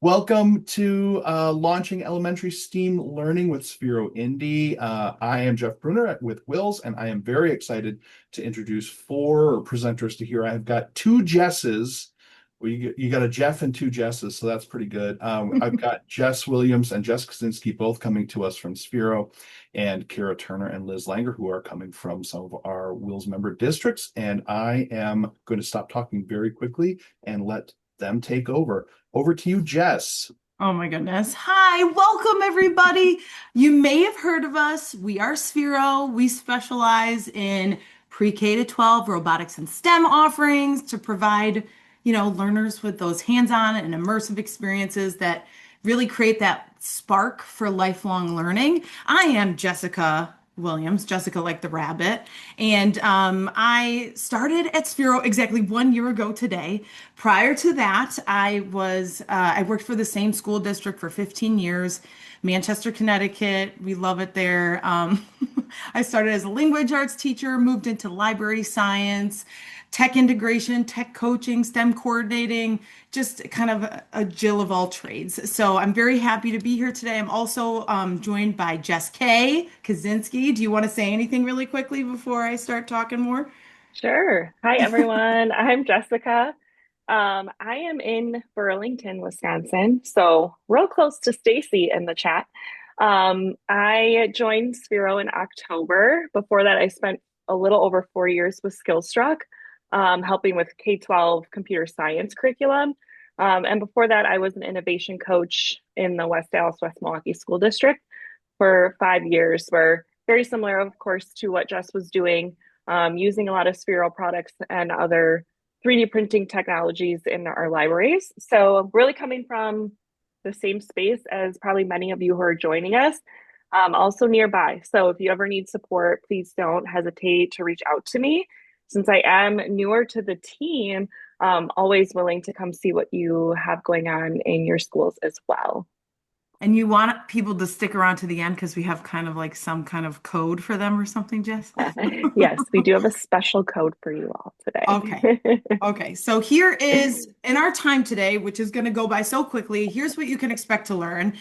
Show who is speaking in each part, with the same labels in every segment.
Speaker 1: Welcome to launching elementary STEAM learning with Sphero Indi. I am Jeff Bruner with WiLS, and I am very excited to introduce four presenters to here. I've got two Jesses. Well, you got a Jeff and two Jesses, so that's pretty good. I've got Jess Williams and Jess Kosinski both coming to us from Sphero, and Kara Turner and Liz Langer, who are coming from some of our WiLS member districts. And I am going to stop talking very quickly and let them take over. Over to you, Jess.
Speaker 2: Oh my goodness. Hi, welcome everybody. You may have heard of us. We are Sphero. We specialize in pre-K to 12 robotics and STEM offerings to provide, learners with those hands-on and immersive experiences that really create that spark for lifelong learning. I am Jessica Williams, Jessica like the rabbit. And I started at Sphero exactly 1 year ago today. Prior to that, I worked for the same school district for 15 years, Manchester, Connecticut. We love it there. I started as a language arts teacher, moved into library science, tech integration, tech coaching, STEM coordinating, just kind of a Jill of all trades. So I'm very happy to be here today. I'm also joined by Jess Kosinski. Do you want to say anything really quickly before I start talking more?
Speaker 3: Sure. Hi, everyone. I'm Jessica. I am in Burlington, Wisconsin, so real close to Stacy in the chat. I joined Sphero in October. Before that, I spent a little over 4 years with Skillstruck, helping with K12 computer science curriculum. And before that, I was an innovation coach in the West Dallas, West Milwaukee School District for 5 years. We're very similar, of course, to what Jess was doing, using a lot of Sphero products and other 3D printing technologies in our libraries. So really coming from the same space as probably many of you who are joining us, also nearby. So if you ever need support, please don't hesitate to reach out to me. Since I am newer to the team, always willing to come see what you have going on in your schools as well.
Speaker 2: And you want people to stick around to the end because we have kind of like some kind of code for them or something, Jess?
Speaker 3: Yes, we do have a special code for you all
Speaker 2: Okay.
Speaker 3: today.
Speaker 2: Okay. So here is in our time today, which is going to go by so quickly. Here's what you can expect to learn.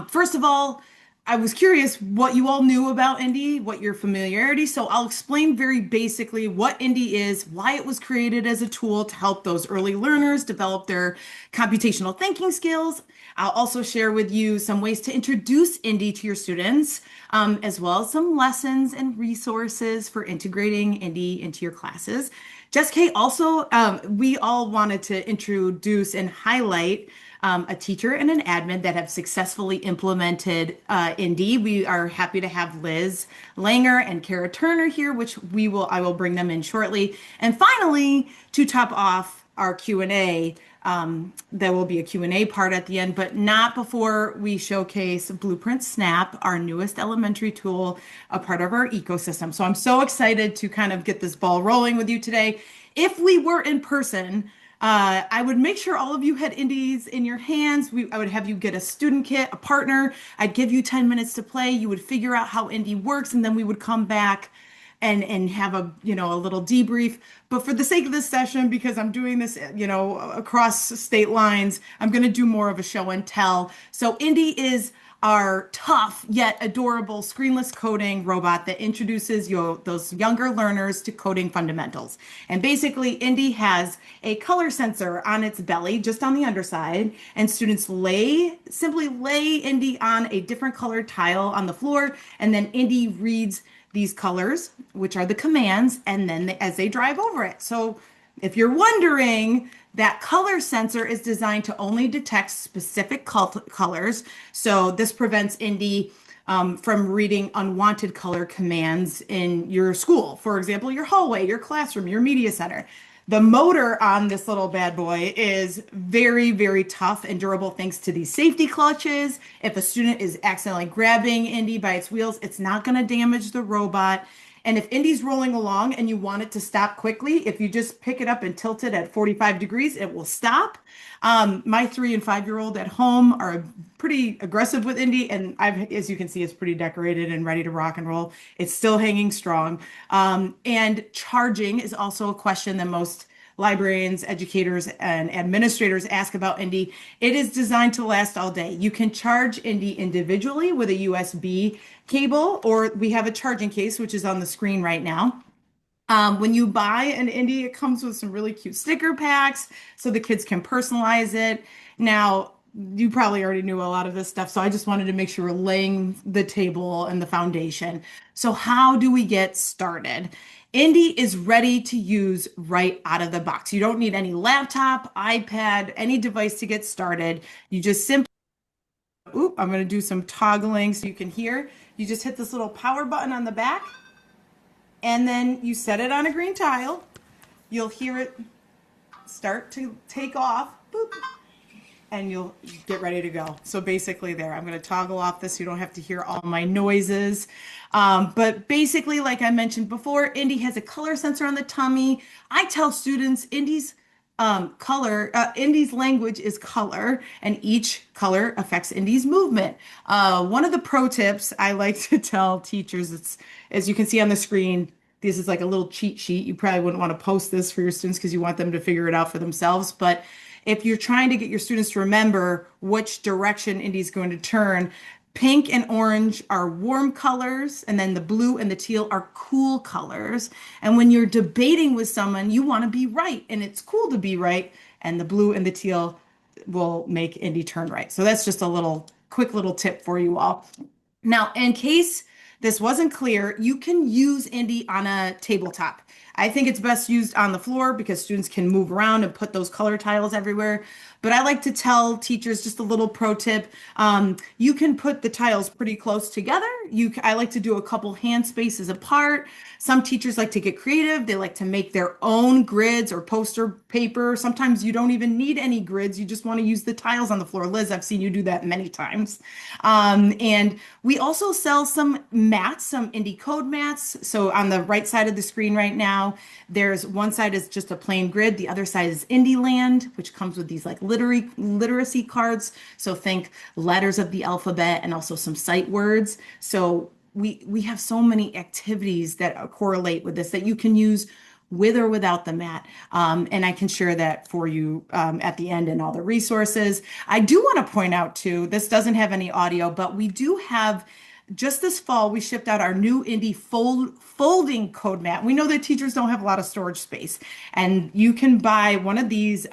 Speaker 2: First of all, I was curious what you all knew about Indie, what your familiarity. So I'll explain very basically what Indie is, why it was created as a tool to help those early learners develop their computational thinking skills. I'll also share with you some ways to introduce Indie to your students, as well as some lessons and resources for integrating Indie into your classes. Jess K, also, we all wanted to introduce and highlight a teacher and an admin that have successfully implemented Indie. We are happy to have Liz Langer and Kara Turner here, which I will bring them in shortly. And finally, to top off our Q&A, there will be a Q&A part at the end, but not before we showcase Blueprint Snap, our newest elementary tool, a part of our ecosystem. So I'm so excited to kind of get this ball rolling with you today. If we were in person, I would make sure all of you had indies in your hands. I would have you get a student kit, a partner. I'd give you 10 minutes to play. You would figure out how indie works, and then we would come back and have a little debrief. But for the sake of this session, because I'm doing this across state lines, I'm going to do more of a show and tell. So Indie is our tough yet adorable screenless coding robot that introduces those younger learners to coding fundamentals. And basically, Indy has a color sensor on its belly, just on the underside, and students simply lay Indy on a different colored tile on the floor, and then Indy reads these colors, which are the commands, and then as they drive over it. So if you're wondering, that color sensor is designed to only detect specific colors. So this prevents Indy from reading unwanted color commands in your school. For example, your hallway, your classroom, your media center. The motor on this little bad boy is very, very tough and durable thanks to these safety clutches. If a student is accidentally grabbing Indy by its wheels, it's not going to damage the robot. And if Indy's rolling along and you want it to stop quickly, if you just pick it up and tilt it at 45 degrees, it will stop. My 3 and 5-year-old at home are pretty aggressive with Indy, and as you can see, it's pretty decorated and ready to rock and roll. It's still hanging strong. And charging is also a question that most librarians, educators, and administrators ask about Indy, it is designed to last all day. You can charge Indy individually with a USB cable, or we have a charging case, which is on the screen right now. When you buy an Indy, it comes with some really cute sticker packs so the kids can personalize it. Now, you probably already knew a lot of this stuff, so I just wanted to make sure we're laying the table and the foundation. So, how do we get started? Indy is ready to use right out of the box. You don't need any laptop, iPad, any device to get started. You just simply, oop, I'm going to do some toggling so you can hear. You just hit this little power button on the back, and then you set it on a green tile. You'll hear it start to take off, boop, and you'll get ready to go. So basically there, I'm going to toggle off this so you don't have to hear all my noises. But basically, like I mentioned before, Indy has a color sensor on the tummy. I tell students Indy's Indy's language is color, and each color affects Indy's movement. One of the pro tips I like to tell teachers, it's, as you can see on the screen, this is like a little cheat sheet. You probably wouldn't want to post this for your students because you want them to figure it out for themselves. But if you're trying to get your students to remember which direction Indy's going to turn, pink and orange are warm colors, and then the blue and the teal are cool colors. And when you're debating with someone, you want to be right, and it's cool to be right, and the blue and the teal will make Indy turn right. So that's just a quick little tip for you all. Now, in case this wasn't clear, you can use Indy on a tabletop. I think it's best used on the floor because students can move around and put those color tiles everywhere. But I like to tell teachers just a little pro tip. You can put the tiles pretty close together. I like to do a couple hand spaces apart. Some teachers like to get creative. They like to make their own grids or poster paper. Sometimes you don't even need any grids. You just want to use the tiles on the floor. Liz, I've seen you do that many times. And we also sell some mats, some Indy code mats. So on the right side of the screen right now, there's one side is just a plain grid. The other side is Indy Land, which comes with these like literacy cards. So think letters of the alphabet and also some sight words. So we have so many activities that correlate with this that you can use with or without the mat. And I can share that for you at the end and all the resources. I do want to point out too, this doesn't have any audio, but we do have, just this fall, we shipped out our new Indy folding code mat. We know that teachers don't have a lot of storage space, and you can buy one of these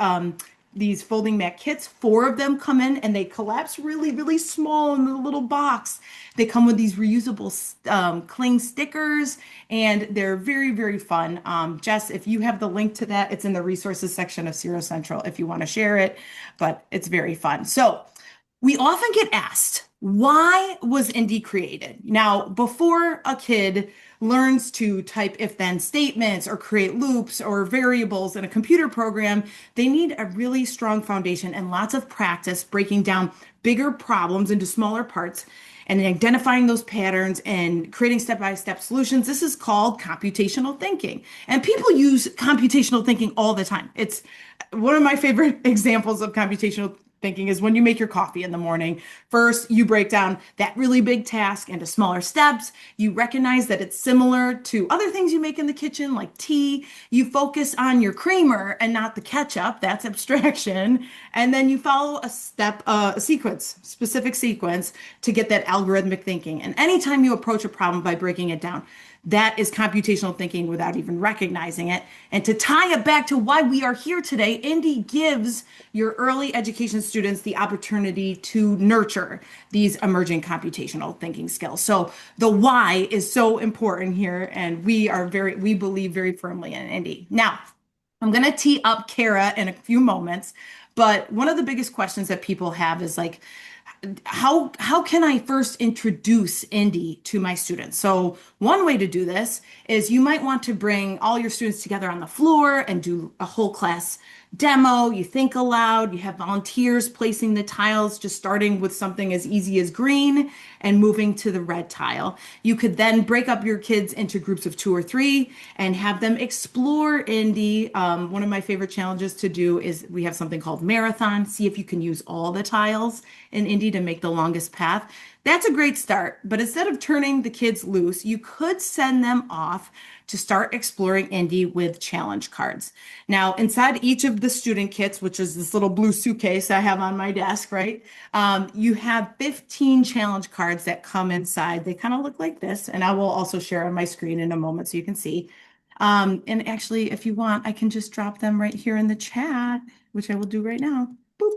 Speaker 2: folding mat kits. 4 of them come in and they collapse really, really small in the little box. They come with these reusable cling stickers, and they're very, very fun. Jess, if you have the link to that, it's in the resources section of Sphero Central if you want to share it, but it's very fun. So we often get asked, why was Indy created? Now, before a kid learns to type if-then statements or create loops or variables in a computer program, they need a really strong foundation and lots of practice breaking down bigger problems into smaller parts and identifying those patterns and creating step-by-step solutions. This is called computational thinking. And people use computational thinking all the time. It's one of my favorite examples of computational thinking is when you make your coffee in the morning. First, you break down that really big task into smaller steps. You recognize that it's similar to other things you make in the kitchen, like tea. You focus on your creamer and not the ketchup. That's abstraction. And then you follow a specific sequence to get that algorithmic thinking. And anytime you approach a problem by breaking it down, that is computational thinking without even recognizing it. And to tie it back to why we are here today, Indy gives your early education students the opportunity to nurture these emerging computational thinking skills. So the why is so important here, and we believe very firmly in Indy. Now, I'm going to tee up Kara in a few moments, but one of the biggest questions that people have is like, how can I first introduce Indy to my students? So one way to do this is you might want to bring all your students together on the floor and do a whole class demo. You think aloud, you have volunteers placing the tiles, just starting with something as easy as green and moving to the red tile. You could then break up your kids into groups of 2 or 3 and have them explore Indy. One of my favorite challenges to do is we have something called marathon. See if you can use all the tiles in Indy to make the longest path. That's a great start, but instead of turning the kids loose, you could send them off to start exploring indie with challenge cards. Now, inside each of the student kits, which is this little blue suitcase I have on my desk, right? You have 15 challenge cards that come inside. They kind of look like this, and I will also share on my screen in a moment so you can see. And actually, if you want, I can just drop them right here in the chat, which I will do right now. Boop.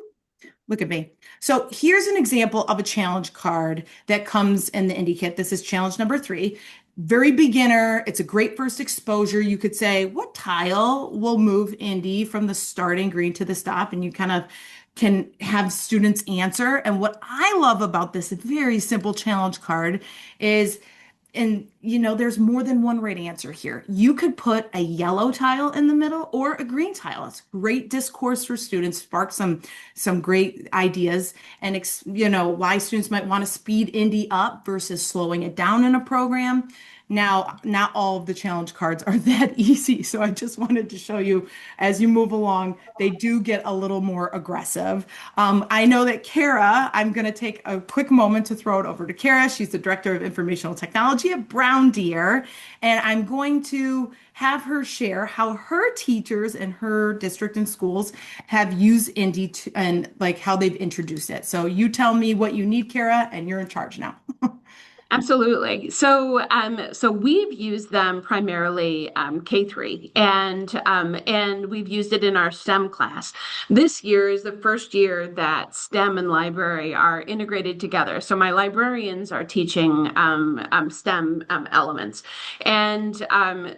Speaker 2: Look at me. So here's an example of a challenge card that comes in the indie kit. This is challenge number 3. Very beginner. It's a great first exposure. You could say, what tile will move Indy from the starting green to the stop? And you kind of can have students answer. And what I love about this very simple challenge card is, and there's more than one right answer here. You could put a yellow tile in the middle or a green tile. It's great discourse for students, spark some great ideas, and why students might want to speed indie up versus slowing it down in a program. Now, not all of the challenge cards are that easy, so I just wanted to show you as you move along, they do get a little more aggressive. I know that Kara, I'm going to take a quick moment to throw it over to Kara. She's the Director of Informational Technology at Brown Deer, and I'm going to have her share how her teachers in her district and schools have used Indie and like how they've introduced it. So you tell me what you need, Kara, and you're in charge now.
Speaker 4: Absolutely. So we've used them primarily K3, and we've used it in our STEM class. This year is the first year that STEM and library are integrated together. So my librarians are teaching STEM elements, and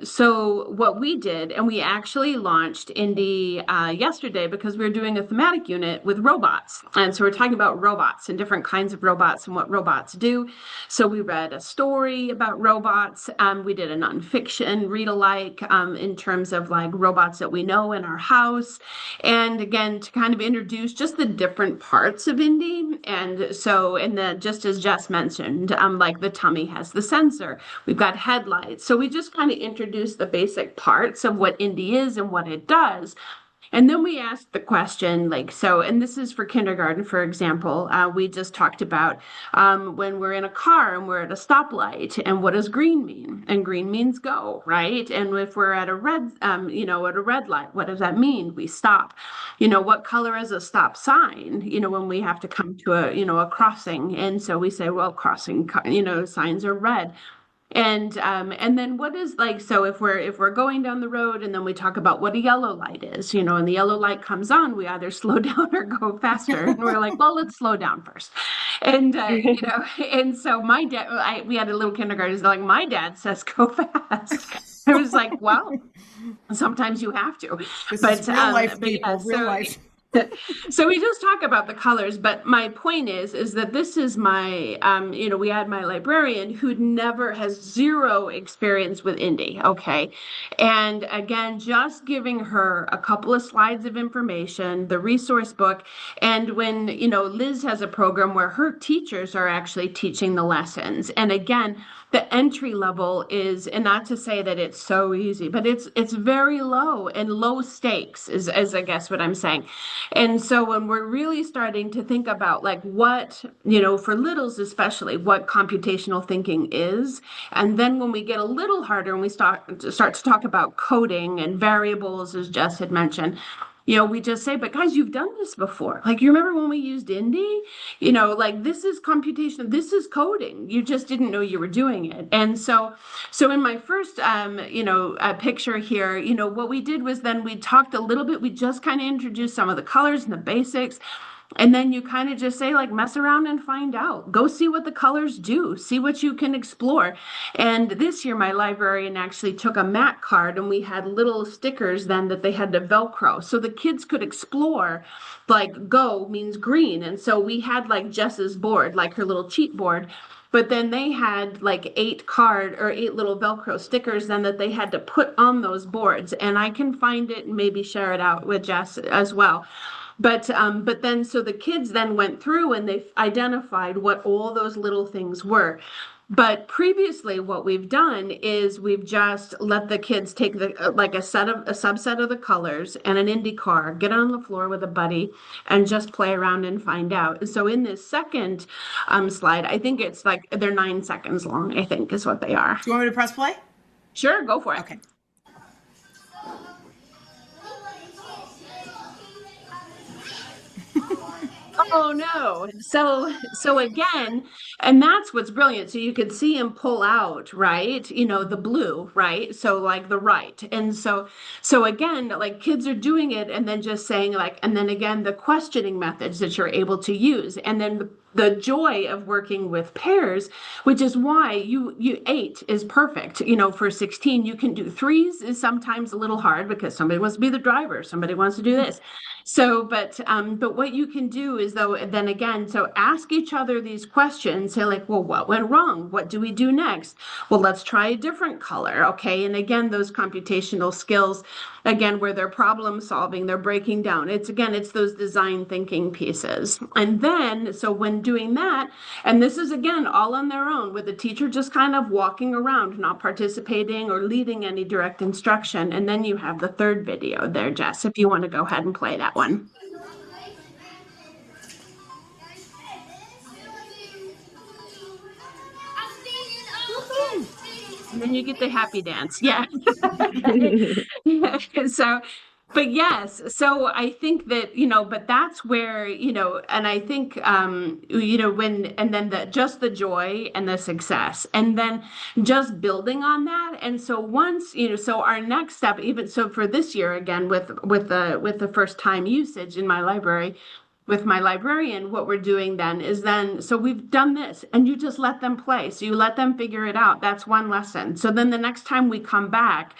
Speaker 4: so what we did, and we actually launched Indie yesterday because we were doing a thematic unit with robots, and so we're talking about robots and different kinds of robots and what robots do. So we read a story about robots. We did a nonfiction read-alike in terms of like robots that we know in our house. And again, to kind of introduce just the different parts of Indie. And so, just as Jess mentioned, like the tummy has the sensor. We've got headlights. So we just kind of introduced the basic parts of what Indie is and what it does. And then we asked the question, and this is for kindergarten, for example, we just talked about when we're in a car and we're at a stoplight, and what does green mean? And green means go, right? And if we're at a red, at a red light, what does that mean? We stop. What color is a stop sign? When we have to come to a crossing, and so we say, well, crossing, signs are red. And then what is so if we're going down the road, and then we talk about what a yellow light is, and the yellow light comes on, we either slow down or go faster. And we're like, well, let's slow down first. And and so my dad, we had a little kindergarten, like, my dad says go fast. I was like, well, sometimes you have to.
Speaker 2: This is real life, people, real life.
Speaker 4: So we just talk about the colors, but my point is that this is my, we had my librarian who never has zero experience with Indie, okay? And again, just giving her a couple of slides of information, the resource book, and when, Liz has a program where her teachers are actually teaching the lessons. And again, the entry level is, and not to say that it's so easy, but it's very low and low stakes is I guess what I'm saying. And so when we're really starting to think about what, for littles especially, what computational thinking is, and then when we get a little harder and we start to talk about coding and variables, as Jess had mentioned, we just say, but guys, you've done this before. You remember when we used Indie? This is computation, this is coding. You just didn't know you were doing it. And so in my first, picture here, what we did was then we talked a little bit, we just kind of introduced some of the colors and the basics. And then you kind of just say, mess around and find out. Go see what the colors do. See what you can explore. And this year, my librarian actually took a mat card, and we had little stickers then that they had to Velcro. So the kids could explore, go means green. And so we had Jess's board, her little cheat board. But then they had 8 little Velcro stickers then that they had to put on those boards. And I can find it and maybe share it out with Jess as well. But then, so the kids then went through and they identified what all those little things were. But previously, what we've done is we've just let the kids take a subset of the colors and an Indie car, get on the floor with a buddy, and just play around and find out. And so in this second slide, I think it's they're 9 seconds long, I think is what they are.
Speaker 2: Do you want me to press play?
Speaker 4: Sure, go for it.
Speaker 2: Okay.
Speaker 4: Oh no. So again, and that's what's brilliant. So you could see him pull out, right? You know, the blue, right? So like the right. And so again, like kids are doing it and then just saying like, and then again, the questioning methods that you're able to use. And then the joy of working with pairs, which is why you 8 is perfect. You know, for 16, you can do 3s is sometimes a little hard because somebody wants to be the driver, somebody wants to do this. So, but what you can do is though, then again, so ask each other these questions. Say like, well, what went wrong? What do we do next? Well, let's try a different color. Okay. And again, those computational skills, again, where they're problem solving, they're breaking down. It's those design thinking pieces. And then, so when doing that, and this is again, all on their own with the teacher just kind of walking around, not participating or leading any direct instruction. And then you have the third video there, Jess, if you want to go ahead and play that one. And then you get the happy dance. Yeah. So, but yes, so I think that, you know, but that's where, you know, and I think, you know, and then just the joy and the success, and then just building on that. And so once, you know, so our next step, even so for this year, again, with the first time usage in my library, with my librarian, what we're doing then is so we've done this and you just let them play. So you let them figure it out. That's one lesson. So then the next time we come back,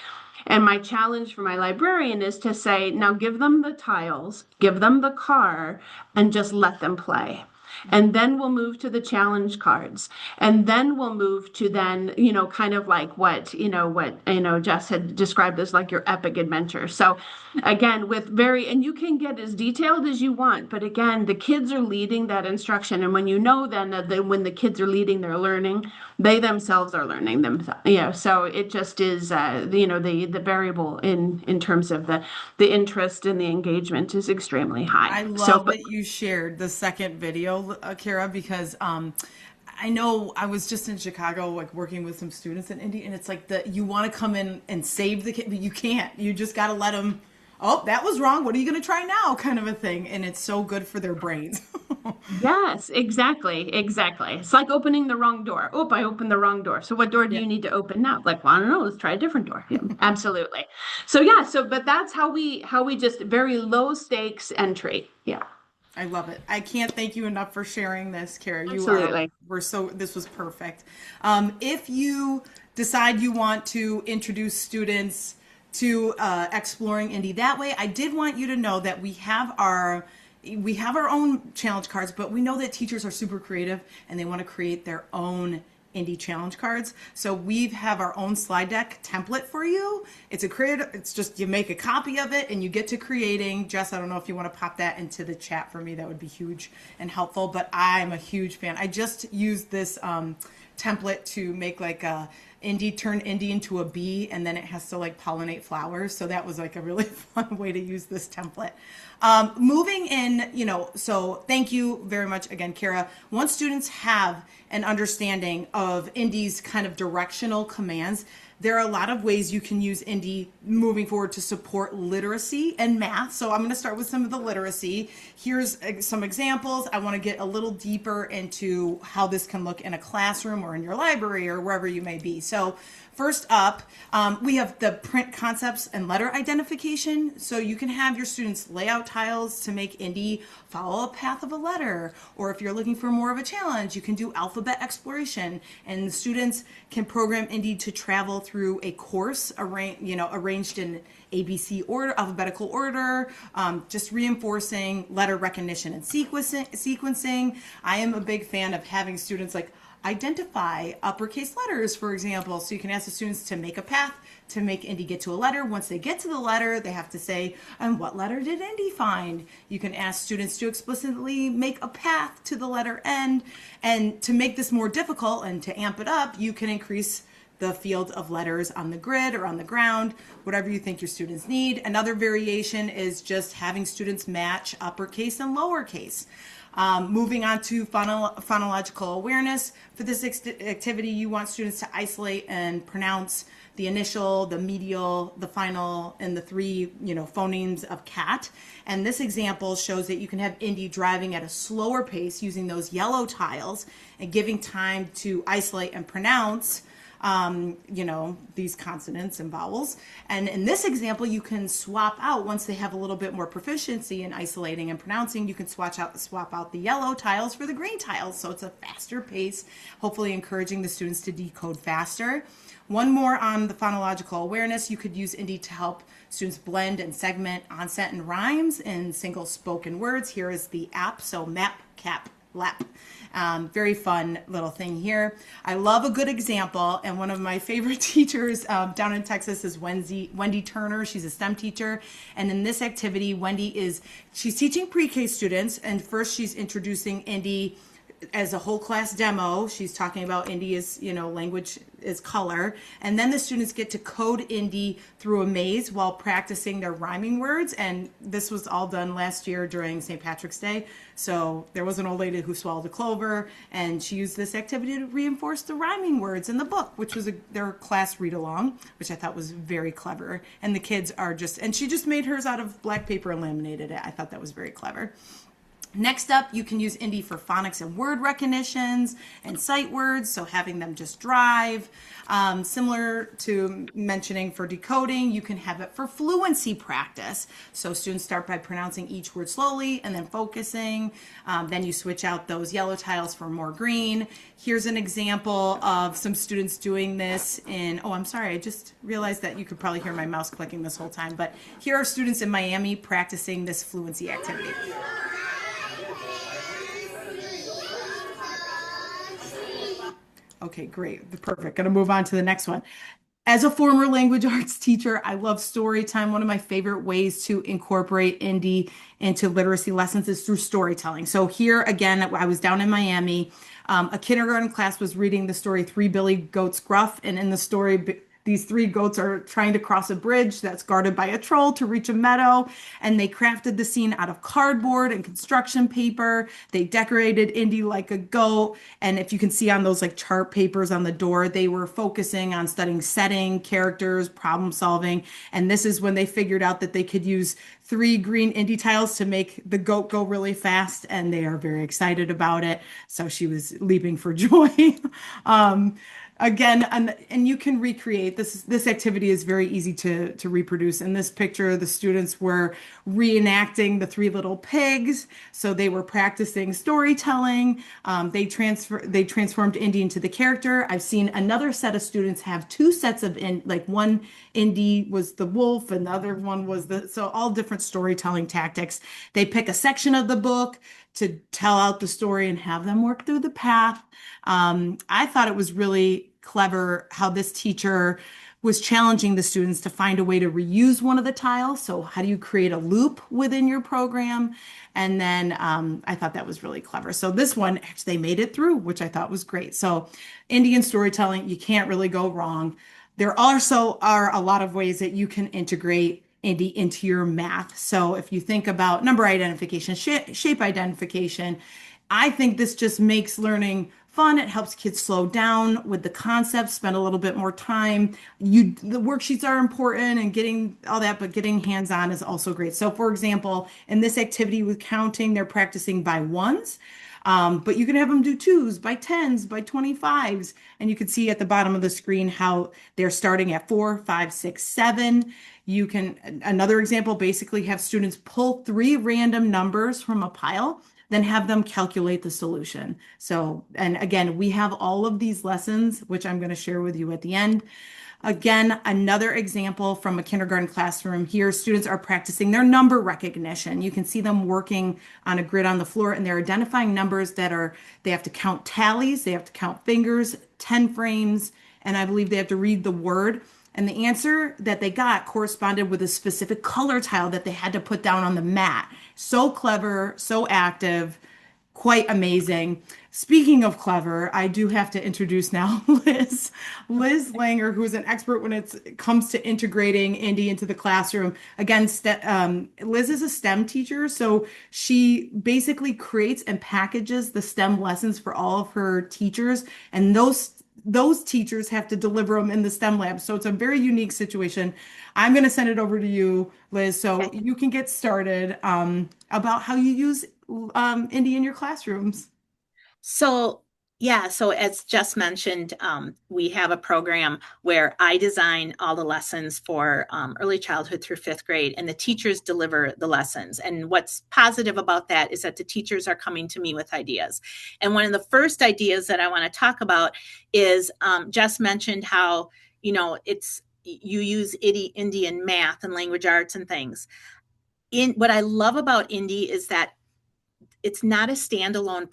Speaker 4: and my challenge for my librarian is to say, now give them the tiles, give them the car, and just let them play. And then we'll move to the challenge cards. And then we'll move to then, you know, kind of like what Jess had described as like your epic adventure. So again, and you can get as detailed as you want, but again, the kids are leading that instruction. And when you know then that when the kids are leading their learning, they themselves are learning themselves. Yeah. So it just is, you know, the variable in terms of the interest and the engagement is extremely high.
Speaker 2: I love that you shared the second video, Kara, because I know I was just in Chicago, like working with some students in Indy, and it's like you want to come in and save the kid, but you can't. You just got to let them. Oh, that was wrong. What are you going to try now? Kind of a thing. And it's so good for their brains.
Speaker 4: Yes, exactly. It's like opening the wrong door. Oh, I opened the wrong door. So what door do you need to open now? Like, well, I don't know. Let's try a different door. Yeah, absolutely. So yeah, but that's how we just very low stakes entry. Yeah.
Speaker 2: I love it. I can't thank you enough for sharing this, Kara.
Speaker 4: Absolutely.
Speaker 2: This was perfect. If you decide you want to introduce students to exploring Indy that way, I did want you to know that we have our own challenge cards, but we know that teachers are super creative and they want to create their own Indy challenge cards. So we have our own slide deck template for you. It's just you make a copy of it and you get to creating. Jess, I don't know if you want to pop that into the chat for me. That would be huge and helpful, but I'm a huge fan. I just used this template to make like a turn Indy into a bee, and then it has to like pollinate flowers. So that was like a really fun way to use this template. Moving in, you know, so thank you very much again, Kara. Once students have an understanding of Indy's kind of directional commands, there are a lot of ways you can use Indy moving forward to support literacy and math. So I'm going to start with some of the literacy. Here's some examples. I want to get a little deeper into how this can look in a classroom or in your library or wherever you may be. So first up, we have the print concepts and letter identification. So you can have your students lay out tiles to make Indy follow a path of a letter. Or if you're looking for more of a challenge, you can do alphabet exploration. And the students can program Indy to travel through a course arranged in ABC order, alphabetical order, just reinforcing letter recognition and sequencing. I am a big fan of having students like identify uppercase letters, for example. So you can ask the students to make a path to make Indy get to a letter. Once they get to the letter, they have to say, and what letter did Indy find? You can ask students to explicitly make a path to the letter N. And to make this more difficult and to amp it up, you can increase the field of letters on the grid or on the ground, whatever you think your students need. Another variation is just having students match uppercase and lowercase. Moving on to phonological awareness. For this activity, you want students to isolate and pronounce the initial, the medial, the final, and the three, phonemes of cat. And this example shows that you can have Indy driving at a slower pace using those yellow tiles and giving time to isolate and pronounce these consonants and vowels. And in this example, you can swap out, once they have a little bit more proficiency in isolating and pronouncing, you can swap out the yellow tiles for the green tiles. So it's a faster pace, hopefully encouraging the students to decode faster. One more on the phonological awareness. You could use Indy to help students blend and segment onset and rhymes in single spoken words. Here is the app. So map, cap, lap. Very fun little thing here. I love a good example, and one of my favorite teachers down in Texas is Wendy Turner. She's a STEM teacher, and in this activity, she's teaching pre-K students, and first she's introducing Indy as a whole class demo. She's talking about Indy as, language is color. And then the students get to code Indy through a maze while practicing their rhyming words. And this was all done last year during St. Patrick's Day. So there was an old lady who swallowed a clover, and she used this activity to reinforce the rhyming words in the book, which was their class read along, which I thought was very clever. And the kids and she just made hers out of black paper and laminated it. I thought that was very clever. Next up, you can use Indy for phonics and word recognitions and sight words, so having them just drive. Similar to mentioning for decoding, you can have it for fluency practice. So students start by pronouncing each word slowly and then focusing. Then you switch out those yellow tiles for more green. Here's an example of some students doing this I'm sorry, I just realized that you could probably hear my mouse clicking this whole time, but here are students in Miami practicing this fluency activity. Okay, great. Perfect. Going to move on to the next one. As a former language arts teacher, I love story time. One of my favorite ways to incorporate Indy into literacy lessons is through storytelling. So here again, I was down in Miami. A kindergarten class was reading the story Three Billy Goats Gruff. And in the story, these three goats are trying to cross a bridge that's guarded by a troll to reach a meadow. And they crafted the scene out of cardboard and construction paper. They decorated Indy like a goat. And if you can see on those chart papers on the door, they were focusing on studying setting, characters, problem solving. And this is when they figured out that they could use 3 green Indy tiles to make the goat go really fast. And they are very excited about it. So she was leaping for joy. Again, and you can recreate this activity is very easy to reproduce. In this picture, the students were reenacting the 3 little pigs. So they were practicing storytelling. They transformed Indy into the character. I've seen another set of students have 2 sets of one Indy was the wolf and the other one was so all different storytelling tactics. They pick a section of the book to tell out the story and have them work through the path. I thought it was really clever how this teacher was challenging the students to find a way to reuse one of the tiles. So how do you create a loop within your program? And then I thought that was really clever. So this one, actually, they made it through, which I thought was great. So Indian storytelling, you can't really go wrong. There also are a lot of ways that you can integrate Indy into your math. So if you think about number identification, shape identification, I think this just makes learning fun. It helps kids slow down with the concepts, spend a little bit more time. The worksheets are important and getting all that, but getting hands-on is also great. So for example, in this activity with counting, they're practicing by ones. But you can have them do 2s, by 10s, by 25s. And you can see at the bottom of the screen how they're starting at 4, 5, 6, 7. You can, another example, basically have students pull 3 random numbers from a pile, then have them calculate the solution. So, and again, we have all of these lessons, which I'm going to share with you at the end. Again, another example from a kindergarten classroom. Here, students are practicing their number recognition. You can see them working on a grid on the floor, and they're identifying numbers they have to count tallies, they have to count fingers, 10 frames, and I believe they have to read the word. And the answer that they got corresponded with a specific color tile that they had to put down on the mat. So clever, so active. quite amazing. Speaking of clever, I do have to introduce now Liz Langer, who's an expert when it comes to integrating Indy into the classroom. Again, Liz is a STEM teacher, so she basically creates and packages the STEM lessons for all of her teachers, and those teachers have to deliver them in the STEM lab. So it's a very unique situation. I'm going to send it over to you, Liz, so you can get started about how you use Indy in your classrooms.
Speaker 5: So, yeah, so as just mentioned, we have a program where I design all the lessons for early childhood through fifth grade, and the teachers deliver the lessons. And what's positive about that is that the teachers are coming to me with ideas. And one of the first ideas that I want to talk about is Jess mentioned how, you use Indy in math and language arts and things. What I love about Indy is that it's not a standalone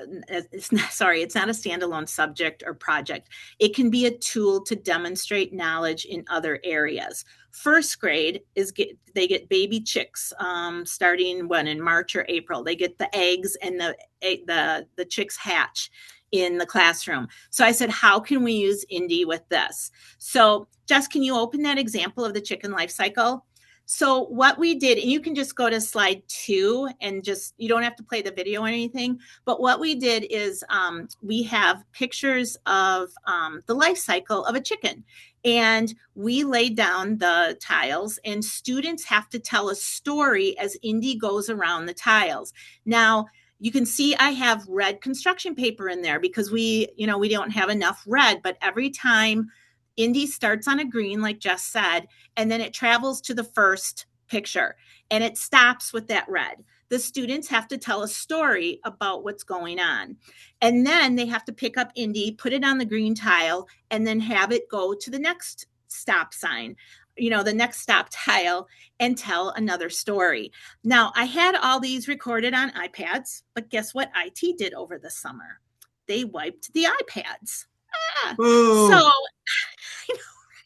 Speaker 5: it's not a standalone subject or project. It can be a tool to demonstrate knowledge in other areas. First grade they get baby chicks starting in March or April. They get the eggs and the chicks hatch in the classroom. So I said, how can we use Indy with this? So Jess, can you open that example of the chicken life cycle? So what we did, and you can just go to slide 2 and you don't have to play the video or anything, but what we did is we have pictures of the life cycle of a chicken, and we laid down the tiles, and students have to tell a story as Indy goes around the tiles. Now, you can see I have red construction paper in there because we don't have enough red, but every time Indy starts on a green, like Jess said, and then it travels to the first picture and it stops with that red. The students have to tell a story about what's going on. And then they have to pick up Indy, put it on the green tile, and then have it go to the next stop sign, the next stop tile, and tell another story. Now, I had all these recorded on iPads, but guess what IT did over the summer? They wiped the iPads. So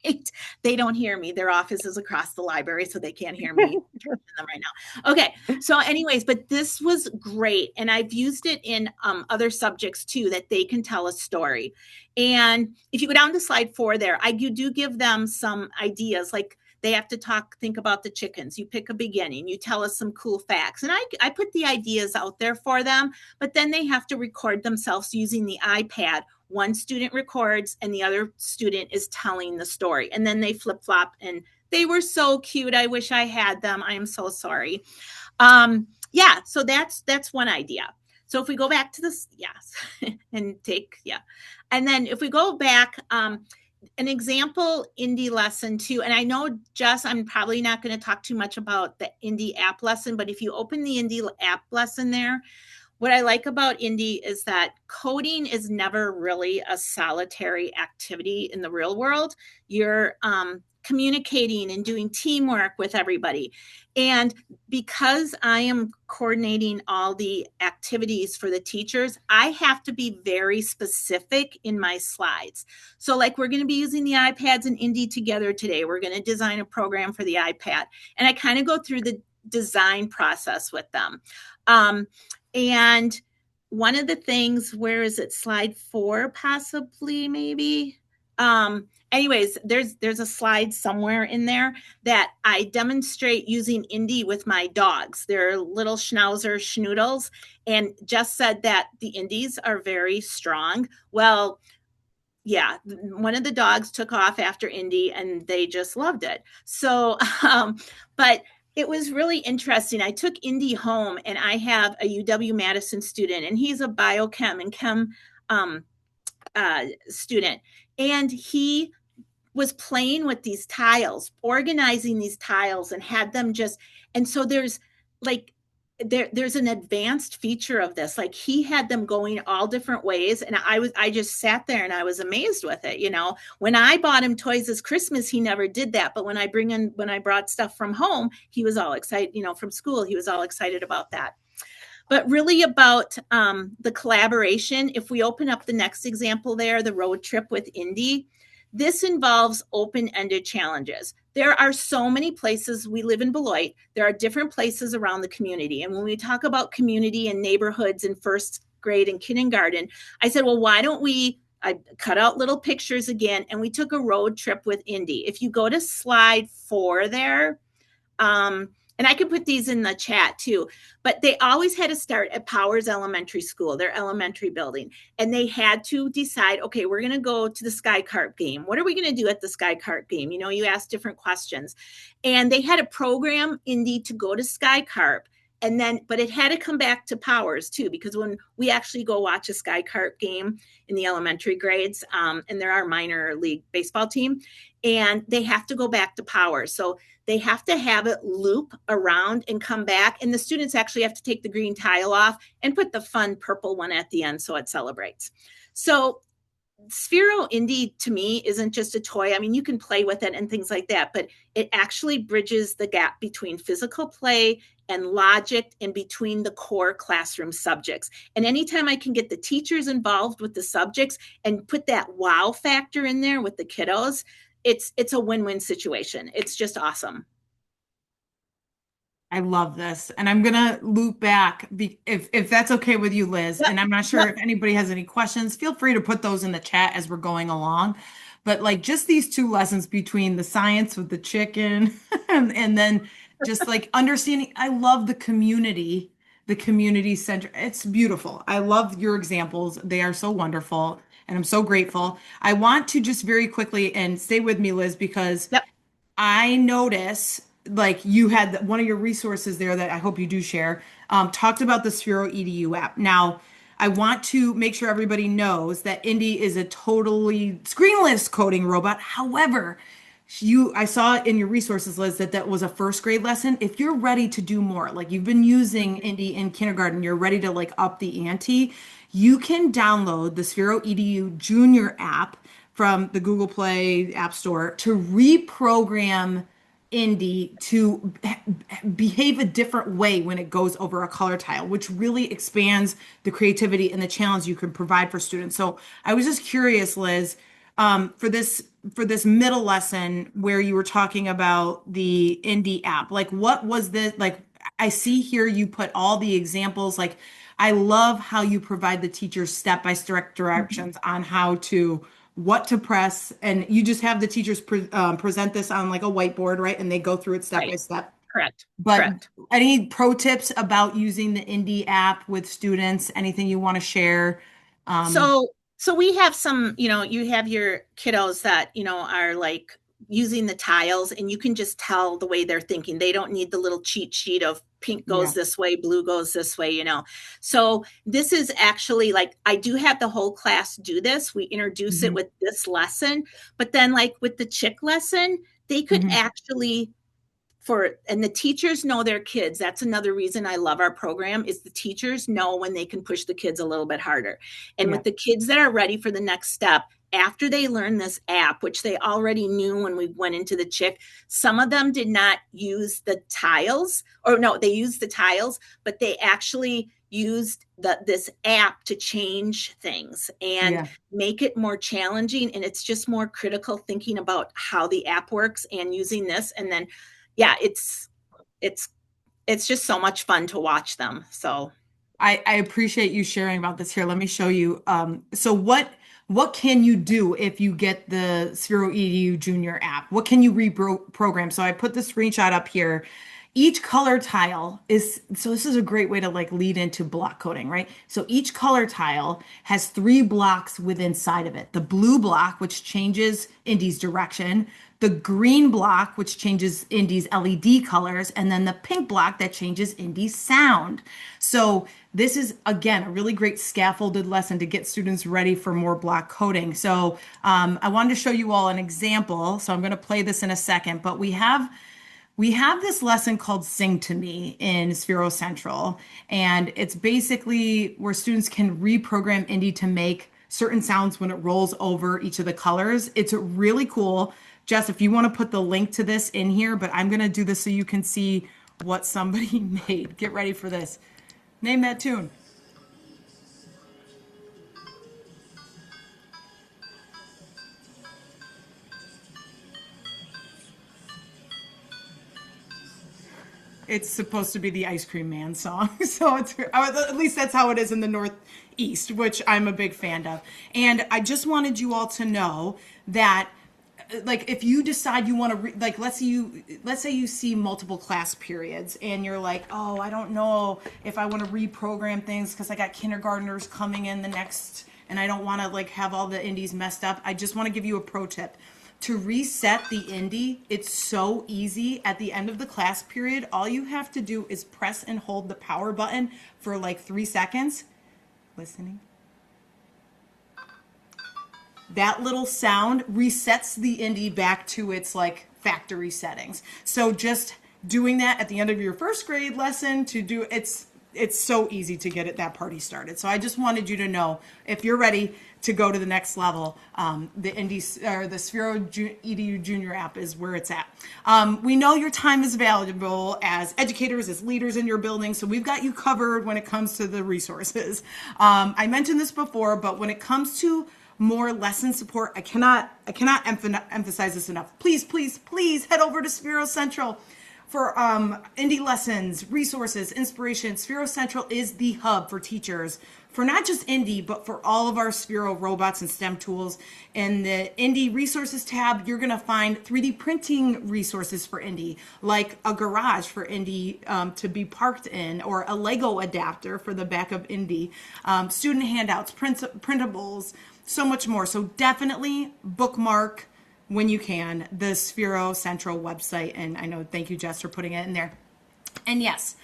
Speaker 5: right? They don't hear me. Their office is across the library, so they can't hear me them right now. Okay. So anyways, but this was great. And I've used it in other subjects too, that they can tell a story. And if you go down to slide 4 there, you do give them some ideas, like they have to think about the chickens. You pick a beginning, you tell us some cool facts. And I put the ideas out there for them, but then they have to record themselves using the iPad. One student records and the other student is telling the story. And then they flip-flop, and they were so cute. I wish I had them. I am so sorry. So that's one idea. So if we go back to this, and then if we go back, an example Indy lesson too, and I know, Jess, I'm probably not going to talk too much about the Indy app lesson, but if you open the Indy app lesson there, what I like about Indy is that coding is never really a solitary activity in the real world. You're communicating and doing teamwork with everybody. And because I am coordinating all the activities for the teachers, I have to be very specific in my slides. So like we're going to be using the iPads and Indy together today. We're going to design a program for the iPad. And I kind of go through the design process with them. And one of the things, where is it? Slide 4, possibly, maybe. Anyways, there's a slide somewhere in there that I demonstrate using Indy with my dogs. They're little schnauzer schnoodles, and Jess said that the Indies are very strong. Well, yeah, one of the dogs took off after Indy, and they just loved it. So, but it was really interesting. I took Indy home, and I have a UW-Madison student, and he's a biochem and chem student. And he was playing with these tiles, organizing these tiles, and had them and so there's an advanced feature of this. Like he had them going all different ways. And I just sat there and I was amazed with it. When I bought him toys this Christmas, he never did that. But when I brought stuff from home, he was all excited, from school, he was all excited about that. But really about the collaboration, if we open up the next example there, the road trip with Indy, this involves open-ended challenges. there are so many places. We live in Beloit. There are different places around the community. And when we talk about community and neighborhoods in first grade and kindergarten, I said, well, why don't I cut out little pictures again, and we took a road trip with Indy. If you go to slide 4 there, and I can put these in the chat too, but they always had to start at Powers Elementary School, their elementary building. And they had to decide, okay, we're going to go to the Sky Carp game. What are we going to do at the Sky Carp game? You know, you ask different questions. And they had a program, Indy, to go to Sky Carp. And then, but it had to come back to Powers too, because when we actually go watch a Sky Carp game in the elementary grades, and they're our minor league baseball team, and they have to go back to Powers. So they have to have it loop around and come back. And the students actually have to take the green tile off and put the fun purple one at the end so it celebrates. So Sphero indi to me isn't just a toy. I mean, you can play with it and things like that, but it actually bridges the gap between physical play and logic and between the core classroom subjects. And anytime I can get the teachers involved with the subjects and put that wow factor in there with the kiddos, it's a win-win situation. It's just awesome.
Speaker 2: I love this. And I'm going to loop back if that's okay with you, Liz.
Speaker 5: Yep.
Speaker 2: And I'm not sure
Speaker 5: Yep.
Speaker 2: if anybody has any questions, feel free to put those in the chat as we're going along. But like just these 2 lessons between the science with the chicken and then just like understanding, I love the community center. It's beautiful. I love your examples. They are so wonderful. And I'm so grateful. I want to just very quickly and stay with me, Liz, because
Speaker 5: Yep.
Speaker 2: I notice like you had one of your resources there that I hope you do share, talked about the Sphero EDU app. Now, I want to make sure everybody knows that Indy is a totally screenless coding robot. However, I saw in your resources, Liz, that was a first grade lesson. If you're ready to do more, like you've been using Indy in kindergarten, you're ready to like up the ante, you can download the Sphero EDU Junior app from the Google Play App Store to reprogram Indy to behave a different way when it goes over a color tile, which really expands the creativity and the challenge you can provide for students. So I was just curious, Liz, for this middle lesson where you were talking about the Indy app, like what was this like? I see here you put all the examples. Like I love how you provide the teachers step-by-step directions on how to what to press, and you just have the teachers present this on like a whiteboard, right? And they go through it step by step.
Speaker 5: Correct.
Speaker 2: But
Speaker 5: Correct.
Speaker 2: any pro tips about using the Indy app with students? Anything you want to share?
Speaker 5: So we have some, you have your kiddos that, are like using the tiles, and you can just tell the way they're thinking. They don't need the little cheat sheet of pink goes this way, blue goes this way, So this is actually like, I do have the whole class do this. We introduce it with this lesson, but then like with the chick lesson, they could actually and the teachers know their kids. That's another reason I love our program is the teachers know when they can push the kids a little bit harder. And with the kids that are ready for the next step, after they learn this app, which they already knew when we went into the chick, some of them did not use the tiles, or no, they used the tiles, but they actually used this app to change things and make it more challenging. And it's just more critical thinking about how the app works and using this. And then it's just so much fun to watch them. So
Speaker 2: I appreciate you sharing about this here. Let me show you. So what can you do if you get the Sphero EDU Junior app? What can you reprogram? So I put the screenshot up here. Each color tile so this is a great way to like lead into block coding, right? So each color tile has 3 blocks within inside of it. The blue block, which changes Indy's direction, the green block, which changes Indy's LED colors, and then the pink block that changes Indy's sound. So this is, again, a really great scaffolded lesson to get students ready for more block coding. So I wanted to show you all an example. So I'm going to play this in a second, but we have this lesson called Sing to Me in Sphero Central, and it's basically where students can reprogram Indy to make certain sounds when it rolls over each of the colors. It's really cool. Jess, if you want to put the link to this in here, but I'm going to do this so you can see what somebody made. Get ready for this. Name that tune. It's supposed to be the Ice Cream Man song. So it's, at least that's how it is in the Northeast, which I'm a big fan of. And I just wanted you all to know that, like, if you decide you want to like, let's say you see multiple class periods and you're like, oh, I don't know if I want to reprogram things because I got kindergartners coming in the next, and I don't want to like have all the indies messed up. I just want to give you a pro tip. To reset the indie, it's so easy. At the end of the class period, all you have to do is press and hold the power button for like 3 seconds. Listening. That little sound resets the indie back to its like factory settings. So just doing that at the end of your first grade lesson to do, it's so easy to get that party started. So I just wanted you to know, if you're ready to go to the next level, the Sphero edu Junior app is where it's at. We know your time is valuable as educators, as leaders in your building, so we've got you covered when it comes to the resources. I mentioned this before, but when it comes to more lesson support, I cannot emphasize this enough. Please head over to Sphero Central for indie lessons, resources, inspiration. Sphero Central is the hub for teachers for not just indie, but for all of our Sphero robots and STEM tools. In the indie resources tab, you're gonna find 3D printing resources for indie, like a garage for indie to be parked in, or a Lego adapter for the back of indie, student handouts, printables, so much more. So definitely bookmark, when you can, the Sphero Central website. And I know, thank you, Jess, for putting it in there. And yes,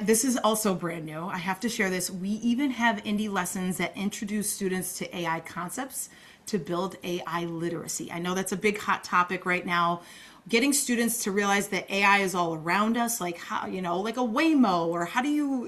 Speaker 2: this is also brand new. I have to share this. We even have indie lessons that introduce students to AI concepts to build AI literacy. I know that's a big hot topic right now. Getting students to realize that AI is all around us, like how, like a Waymo, or how do you,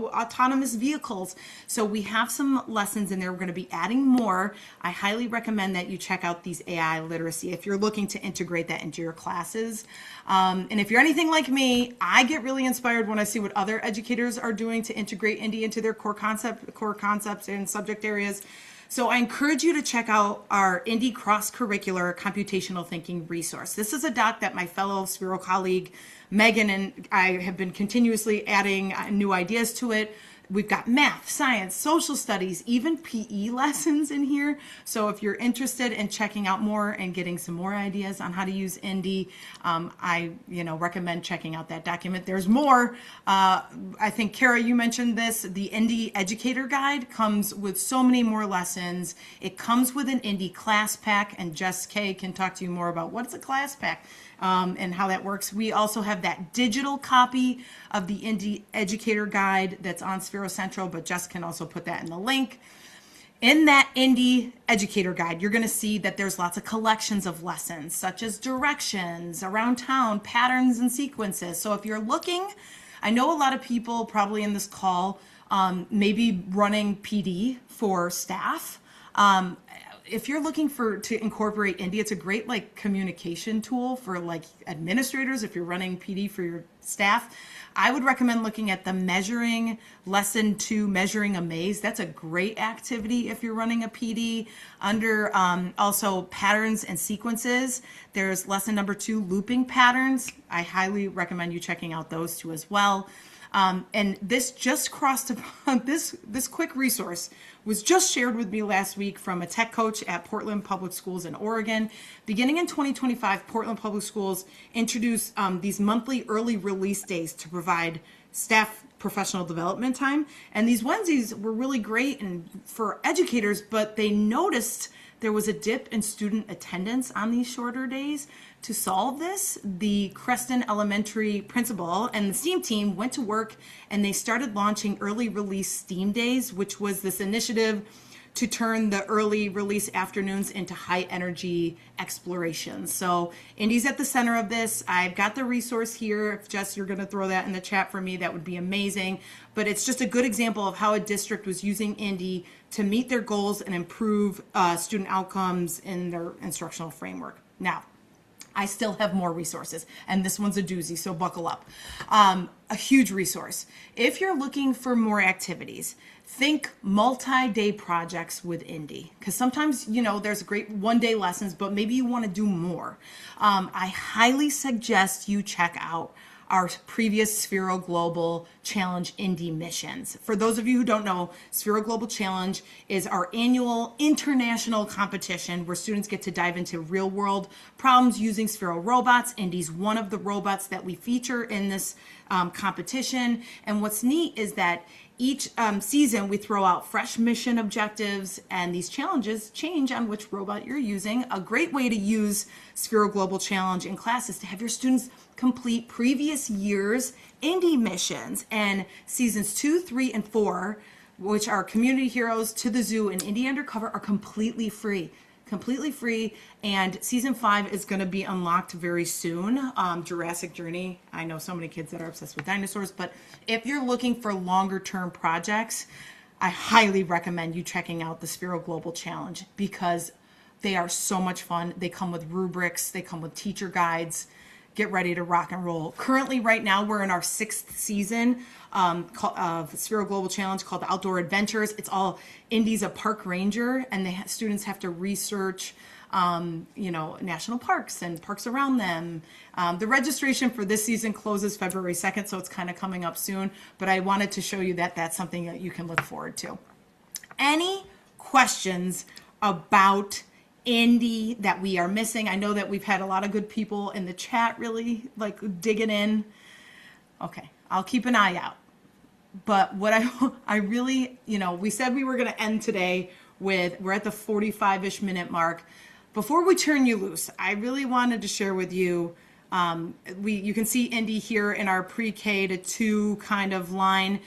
Speaker 2: autonomous vehicles. So we have some lessons in there. We're going to be adding more. I highly recommend that you check out these AI literacy if you're looking to integrate that into your classes. And if you're anything like me, I get really inspired when I see what other educators are doing to integrate indie into their core concepts and subject areas. So I encourage you to check out our Indie Cross-Curricular Computational Thinking resource. This is a doc that my fellow Sphero colleague, Megan, and I have been continuously adding new ideas to it. We've got math, science, social studies, even PE lessons in here. So if you're interested in checking out more and getting some more ideas on how to use Indie, I recommend checking out that document. There's more. I think, Kara, you mentioned this. The Indie Educator Guide comes with so many more lessons. It comes with an Indie class pack, and Jess K can talk to you more about what's a class pack and how that works. We also have that digital copy of the Indie Educator Guide that's on Sphero Central, but Jess can also put that in the link. In that Indie Educator Guide, you're going to see that there's lots of collections of lessons, such as directions, around town, patterns, and sequences. So if you're looking, I know a lot of people probably in this call may be running PD for staff. If you're looking to incorporate Indie, it's a great communication tool for administrators. If you're running PD for your staff, I would recommend looking at the Measuring Lesson 2, Measuring a Maze. That's a great activity if you're running a PD. Under also Patterns and Sequences, there's lesson number 2, Looping Patterns. I highly recommend you checking out those two as well. And this just crossed upon this quick resource was just shared with me last week from a tech coach at Portland Public Schools in Oregon. Beginning in 2025, Portland Public Schools introduced these monthly early release days to provide staff professional development time. And these Wednesdays were really great and for educators, but they noticed there was a dip in student attendance on these shorter days. To solve this, the Creston Elementary principal and the STEAM team went to work and they started launching early release STEAM days, which was this initiative to turn the early release afternoons into high energy exploration. So Indie's at the center of this. I've got the resource here. If Jess, you're going to throw that in the chat for me, that would be amazing. But it's just a good example of how a district was using Indie to meet their goals and improve student outcomes in their instructional framework. Now, I still have more resources, and this one's a doozy, so buckle up. A huge resource. If you're looking for more activities, think multi-day projects with Indie, because sometimes, there's great one-day lessons, but maybe you want to do more. I highly suggest you check out our previous Sphero Global Challenge Indie missions. For those of you who don't know, Sphero Global Challenge is our annual international competition where students get to dive into real world problems using Sphero robots. Indy's one of the robots that we feature in this competition. And what's neat is that each season we throw out fresh mission objectives, and these challenges change on which robot you're using. A great way to use Sphero Global Challenge in class is to have your students complete previous year's Indy missions. And seasons 2, 3, and 4, which are Community Heroes, To the Zoo, and Indy Undercover, are completely free. And season 5 is going to be unlocked very soon. Jurassic Journey. I know so many kids that are obsessed with dinosaurs, but if you're looking for longer term projects, I highly recommend you checking out the Sphero Global Challenge because they are so much fun. They come with rubrics, they come with teacher guides. Get ready to rock and roll. Currently, right now, we're in our 6th season of Sphero Global Challenge called Outdoor Adventures. It's all Indy's a park ranger, and the students have to research, national parks and parks around them. The registration for this season closes February 2nd, so it's kind of coming up soon. But I wanted to show you that that's something that you can look forward to. Any questions about Indy that we are missing? I know that we've had a lot of good people in the chat really like digging in. Okay, I'll keep an eye out. But what I really, we said we were going to end today with, we're at the 45-ish minute mark. Before we turn you loose, I really wanted to share with you, you can see Indy here in our pre-K to 2 kind of line.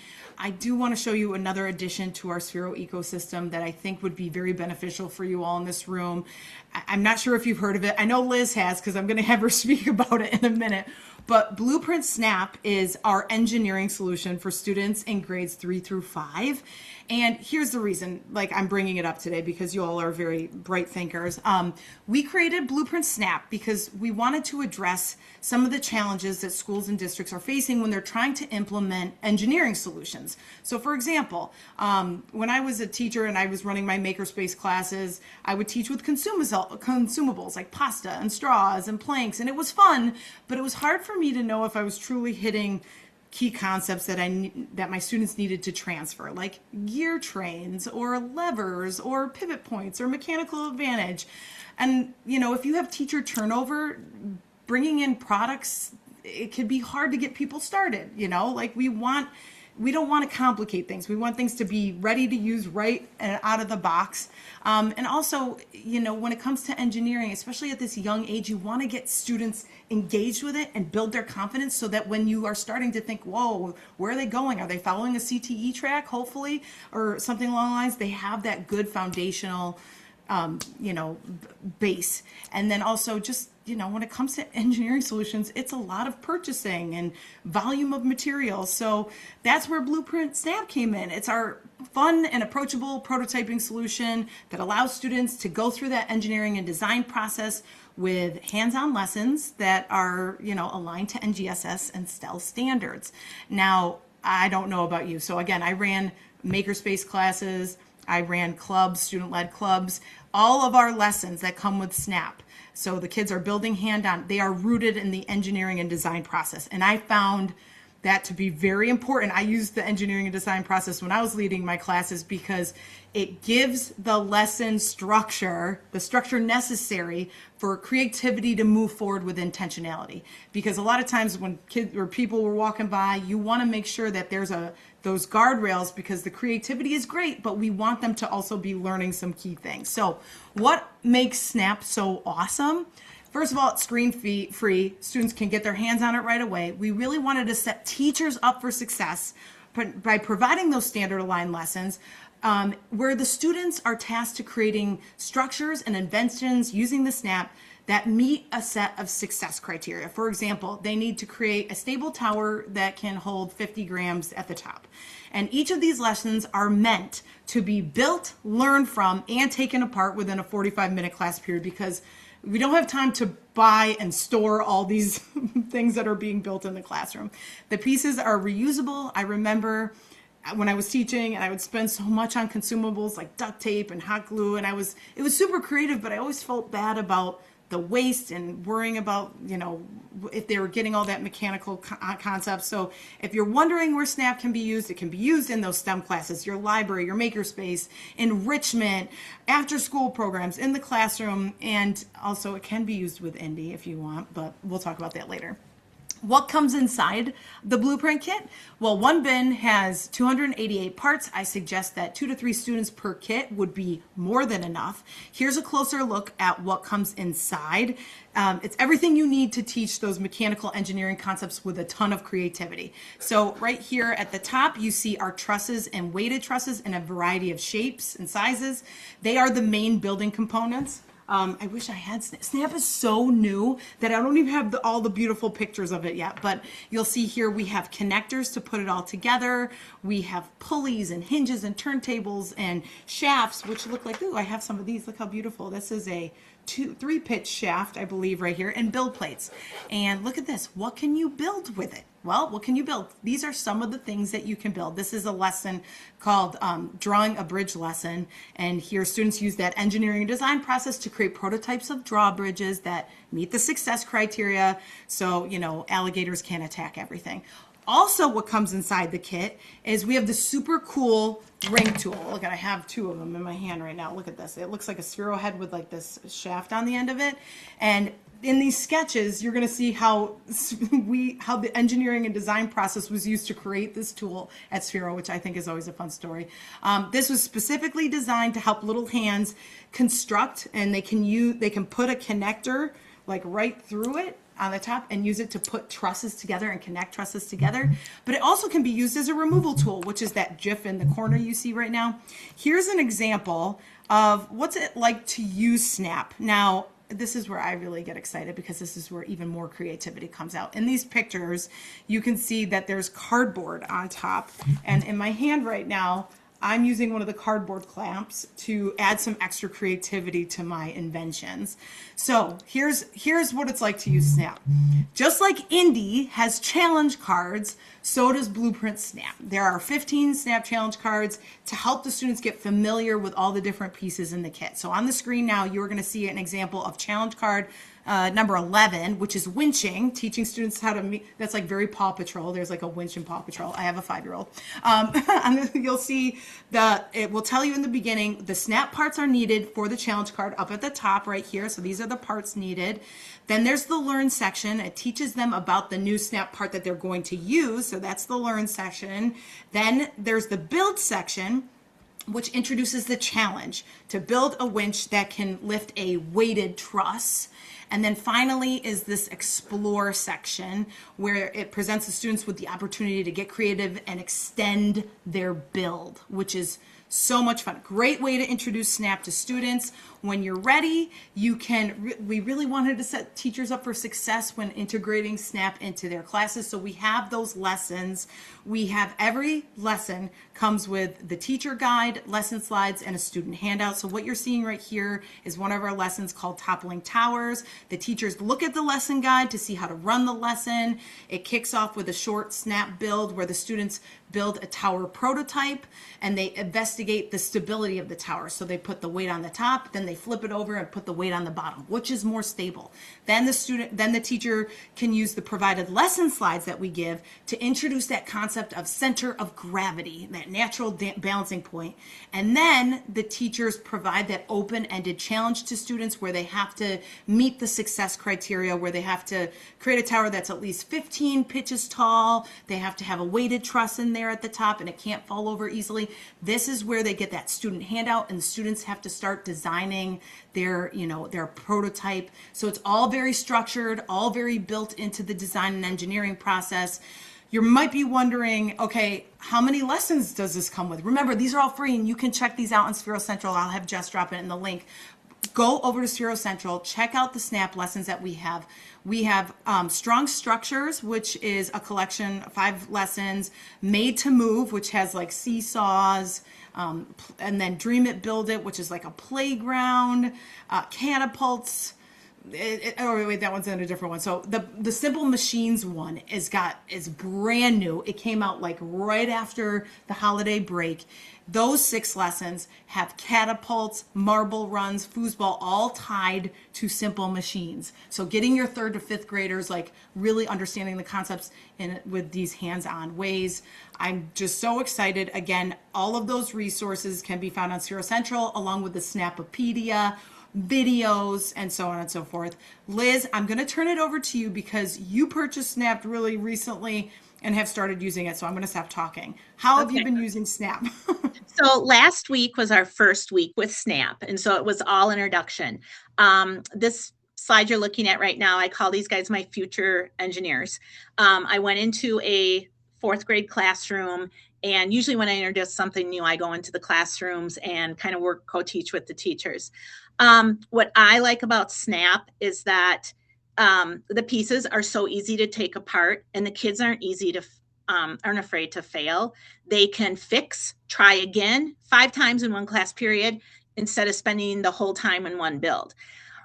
Speaker 2: I do want to show you another addition to our Sphero ecosystem that I think would be very beneficial for you all in this room. I'm not sure if you've heard of it. I know Liz has because I'm going to have her speak about it in a minute. But Blueprint Snap is our engineering solution for students in grades 3 through 5. And here's the reason, I'm bringing it up today because you all are very bright thinkers. We created Blueprint Snap because we wanted to address some of the challenges that schools and districts are facing when they're trying to implement engineering solutions. So for example, when I was a teacher and I was running my makerspace classes, I would teach with consumables like pasta and straws and planks, and it was fun, but it was hard for me to know if I was truly hitting key concepts that my students needed to transfer, like gear trains or levers or pivot points or mechanical advantage. And, if you have teacher turnover, bringing in products, it can be hard to get people started, we don't want to complicate things. We want things to be ready to use right out of the box. And also, when it comes to engineering, especially at this young age, you want to get students engaged with it and build their confidence so that when you are starting to think, whoa, where are they going? Are they following a CTE track, hopefully, or something along the lines? They have that good foundational base. And then also just, when it comes to engineering solutions, it's a lot of purchasing and volume of materials. So that's where Blueprint Snap came in. It's our fun and approachable prototyping solution that allows students to go through that engineering and design process with hands-on lessons that are, aligned to NGSS and STEL standards. Now, I don't know about you. So again, I ran makerspace classes. I ran clubs, student-led clubs, all of our lessons that come with Snap. So the kids are building hand-on. They are rooted in the engineering and design process. And I found that to be very important. I used the engineering and design process when I was leading my classes because it gives the lesson structure, the structure necessary for creativity to move forward with intentionality. Because a lot of times when kids or people were walking by, you want to make sure that there's those guardrails because the creativity is great, but we want them to also be learning some key things. So what makes Snap so awesome? First of all, it's screen free. Students can get their hands on it right away. We really wanted to set teachers up for success by providing those standard aligned lessons where the students are tasked to creating structures and inventions using the Snap that meet a set of success criteria. For example, they need to create a stable tower that can hold 50 grams at the top. And each of these lessons are meant to be built, learned from, and taken apart within a 45-minute class period because we don't have time to buy and store all these things that are being built in the classroom. The pieces are reusable. I remember when I was teaching and I would spend so much on consumables like duct tape and hot glue, and it was super creative, but I always felt bad about the waste and worrying about, if they were getting all that mechanical concepts. So if you're wondering where SNAP can be used, it can be used in those STEM classes, your library, your makerspace, enrichment, after school programs, in the classroom, and also it can be used with Indy if you want, but we'll talk about that later. What comes inside the blueprint kit? Well, one bin has 288 parts. I suggest that 2 to 3 students per kit would be more than enough. Here's a closer look at what comes inside. It's everything you need to teach those mechanical engineering concepts with a ton of creativity. So right here at the top, you see our trusses and weighted trusses in a variety of shapes and sizes. They are the main building components. I wish I had Snap. Snap is so new that I don't even have all the beautiful pictures of it yet, but you'll see here we have connectors to put it all together. We have pulleys and hinges and turntables and shafts, which look like, ooh, I have some of these. Look how beautiful. This is a 3-pitch shaft, I believe, right here, and build plates. And look at this. What can you build with it? Well, what can you build? These are some of the things that you can build. This is a lesson called Drawing a Bridge Lesson. And here students use that engineering and design process to create prototypes of drawbridges that meet the success criteria. So, alligators can't attack everything. Also, what comes inside the kit is we have the super cool ring tool. Look, I have 2 of them in my hand right now. Look at this. It looks like a Sphero head with like this shaft on the end of it. And in these sketches, you're going to see how the engineering and design process was used to create this tool at Sphero, which I think is always a fun story. This was specifically designed to help little hands construct, and they can put a connector like right through it on the top and use it to put trusses together and connect trusses together. But it also can be used as a removal tool, which is that GIF in the corner you see right now. Here's an example of what's it like to use Snap. Now, this is where I really get excited because this is where even more creativity comes out. In these pictures, you can see that there's cardboard on top. And in my hand right now, I'm using one of the cardboard clamps to add some extra creativity to my inventions. So here's what it's like to use Snap. Just like Indy has challenge cards, so does Blueprint Snap. There are 15 Snap challenge cards to help the students get familiar with all the different pieces in the kit. So on the screen now, you're going to see an example of challenge card number 11, which is winching, teaching students how to that's like very Paw Patrol. There's like a winch in Paw Patrol. I have a 5-year-old. You'll see it will tell you in the beginning, the Snap parts are needed for the challenge card up at the top right here. So these are the parts needed. Then there's the Learn section. It teaches them about the new Snap part that they're going to use. So that's the Learn section. Then there's the Build section, which introduces the challenge to build a winch that can lift a weighted truss. And then finally is this Explore section where it presents the students with the opportunity to get creative and extend their build, which is so much fun. Great way to introduce Snap to students. When you're ready, we really wanted to set teachers up for success when integrating Snap into their classes. So we have those lessons. We have every lesson comes with the teacher guide, lesson slides, and a student handout. So what you're seeing right here is one of our lessons called Toppling Towers. The teachers look at the lesson guide to see how to run the lesson. It kicks off with a short Snap build where the students build a tower prototype and they investigate the stability of the tower. So they put the weight on the top, then they flip it over and put the weight on the bottom, which is more stable. Then the teacher can use the provided lesson slides that we give to introduce that concept of center of gravity, that natural balancing point. And then the teachers provide that open-ended challenge to students where they have to meet the success criteria, where they have to create a tower that's at least 15 pitches tall. They have to have a weighted truss in there at the top and it can't fall over easily. This is where they get that student handout and the students have to start designing their prototype. So it's all very structured, all very built into the design and engineering process. You might be wondering, okay, how many lessons does this come with? Remember, these are all free and you can check these out on Sphero Central. I'll have Jess drop it in the link. Go over to Sphero Central, check out the Snap lessons that we have. We have Strong Structures, which is a collection of 5 lessons. Made to Move, which has like seesaws, and then Dream It, Build It, which is like a playground, catapults, Oh wait, that one's in a different one. So the Simple Machines one is brand new. It came out like right after the holiday break. Those 6 lessons have catapults, marble runs, foosball, all tied to Simple Machines. So getting your 3rd to 5th graders like really understanding the concepts in with these hands-on ways. I'm just so excited. Again, all of those resources can be found on Sphero Central along with the Snapopedia, videos, and so on and so forth. Liz, I'm going to turn it over to you because you purchased Snap really recently and have started using it. So I'm going to stop talking. How have you been using Snap?
Speaker 5: So last week was our first week with Snap. And so it was all introduction. This slide you're looking at right now, I call these guys my future engineers. I went into a 4th grade classroom, and usually when I introduce something new, I go into the classrooms and kind of co-teach with the teachers. What I like about Snap is that the pieces are so easy to take apart, and the kids aren't afraid to fail. They can fix, try again 5 times in one class period instead of spending the whole time in one build.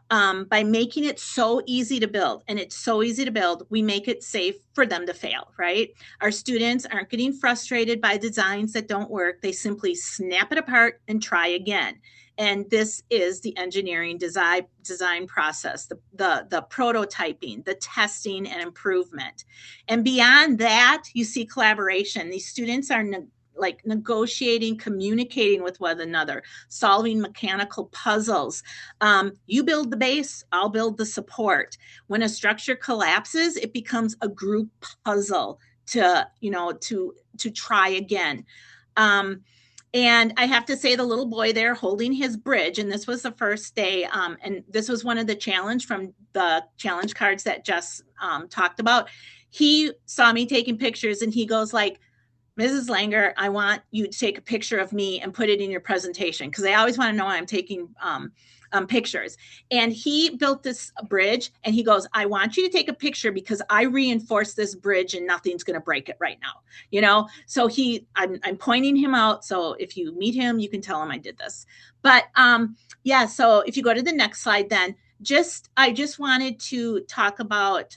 Speaker 5: By making it so easy to build, and it's so easy to build, we make it safe for them to fail, right? Our students aren't getting frustrated by designs that don't work. They simply snap it apart and try again. And this is the engineering design process, the prototyping, the testing and improvement. And beyond that, you see collaboration. These students are negotiating, communicating with one another, solving mechanical puzzles. You build the base, I'll build the support. When a structure collapses, it becomes a group puzzle to try again. And I have to say, the little boy there holding his bridge, and this was the first day, and this was one of the challenge from the challenge cards that Jess talked about. He saw me taking pictures, and he goes like, Mrs. Langer, I want you to take a picture of me and put it in your presentation, because I always want to know I'm taking pictures. And he built this bridge, and he goes, I want you to take a picture because I reinforced this bridge and nothing's going to break it right now. So I'm pointing him out. So if you meet him, you can tell him I did this. But so if you go to the next slide, then I just wanted to talk about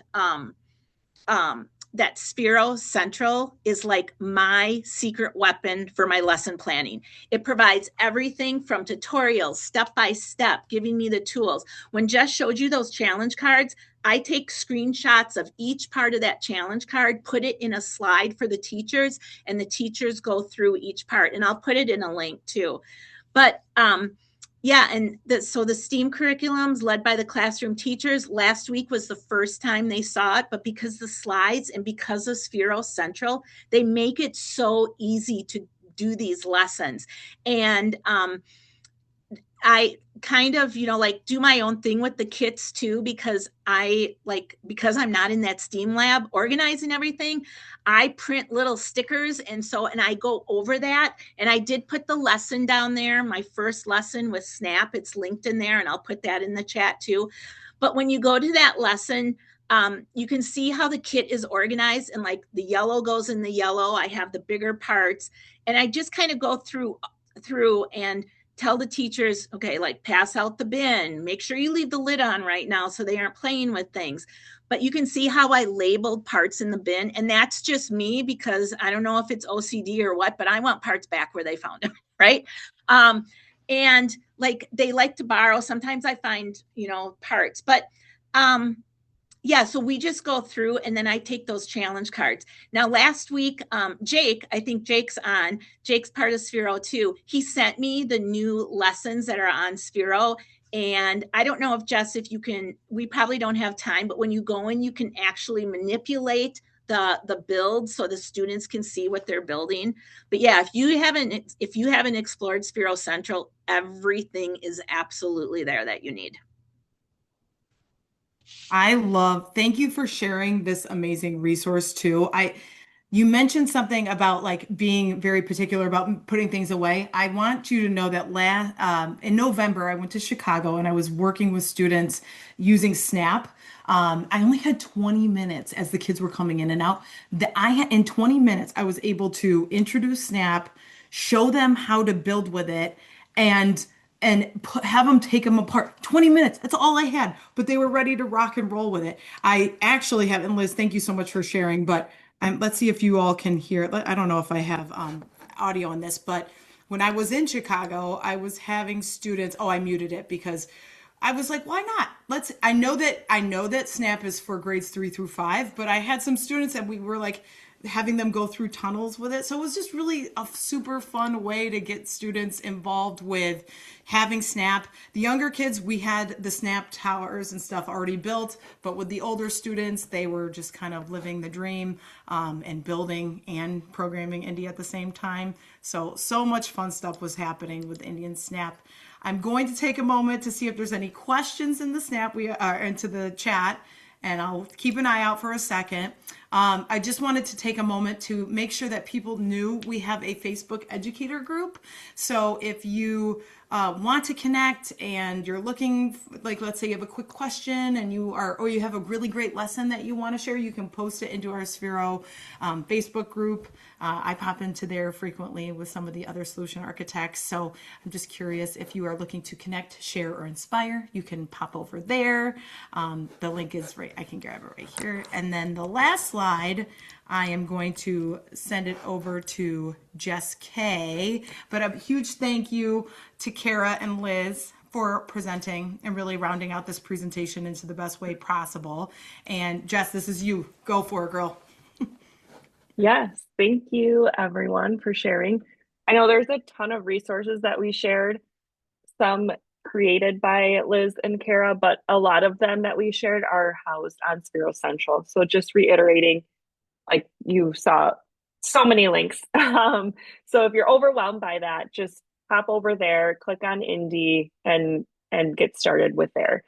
Speaker 5: that Sphero Central is like my secret weapon for my lesson planning. It provides everything from tutorials, step by step, giving me the tools. When Jess showed you those challenge cards, I take screenshots of each part of that challenge card, put it in a slide for the teachers, and the teachers go through each part. And I'll put it in a link too. But so the STEAM curriculums led by the classroom teachers, last week was the first time they saw it, but because the slides and because of Sphero Central, they make it so easy to do these lessons. And I kind of, do my own thing with the kits too, because I'm not in that STEAM lab organizing everything, I print little stickers. And I go over that, and I did put the lesson down there, my first lesson with Snap, it's linked in there, and I'll put that in the chat too. But when you go to that lesson, you can see how the kit is organized, and like the yellow goes in the yellow. I have the bigger parts, and I just kind of go through and tell the teachers, okay, like pass out the bin, make sure you leave the lid on right now so they aren't playing with things. But you can see how I labeled parts in the bin, and that's just me because I don't know if it's OCD or what, but I want parts back where they found them, right? And like they like to borrow. Sometimes I find, parts, but so we just go through, and then I take those challenge cards. Now, last week, Jake, I think Jake's part of Sphero too. He sent me the new lessons that are on Sphero. And I don't know if Jess, we probably don't have time, but when you go in, you can actually manipulate the build so the students can see what they're building. But yeah, if you haven't explored Sphero Central, everything is absolutely there that you need.
Speaker 2: Thank you for sharing this amazing resource too. You mentioned something about like being very particular about putting things away. I want you to know that in November, I went to Chicago and I was working with students using Snap. I only had 20 minutes as the kids were coming in and out. In 20 minutes, I was able to introduce Snap, show them how to build with it, and and have them take them apart. 20 minutes. That's all I had, but they were ready to rock and roll with it. I actually have, and Liz, thank you so much for sharing, but let's see if you all can hear it. I don't know if I have audio on this, but when I was in Chicago, I was having students, oh, I muted it because I was like, why not? I know that SNAP is for grades 3 through 5, but I had some students and we were like having them go through tunnels with it. So it was just really a super fun way to get students involved with having SNAP. The younger kids, we had the SNAP towers and stuff already built, but with the older students, they were just kind of living the dream and building and programming Indie at the same time. So much fun stuff was happening with Indian SNAP. I'm going to take a moment to see if there's any questions in the SNAP into the chat, and I'll keep an eye out for a second. I just wanted to take a moment to make sure that people knew we have a Facebook educator group. So if you want to connect and you're looking, like, let's say you have a quick question and or you have a really great lesson that you want to share, you can post it into our Sphero Facebook group. I pop into there frequently with some of the other solution architects. So I'm just curious if you are looking to connect, share, or inspire, you can pop over there. The link is right, I can grab it right here. And then the last slide, I am going to send it over to Jess K. But a huge thank you to Kara and Liz for presenting and really rounding out this presentation into the best way possible. And Jess, this is you. Go for it, girl.
Speaker 3: Yes, thank you everyone for sharing. I know there's a ton of resources that we shared, some created by Liz and Kara, but a lot of them that we shared are housed on Sphero Central. So just reiterating, like you saw so many links. So if you're overwhelmed by that, just hop over there, click on Indie and get started with there.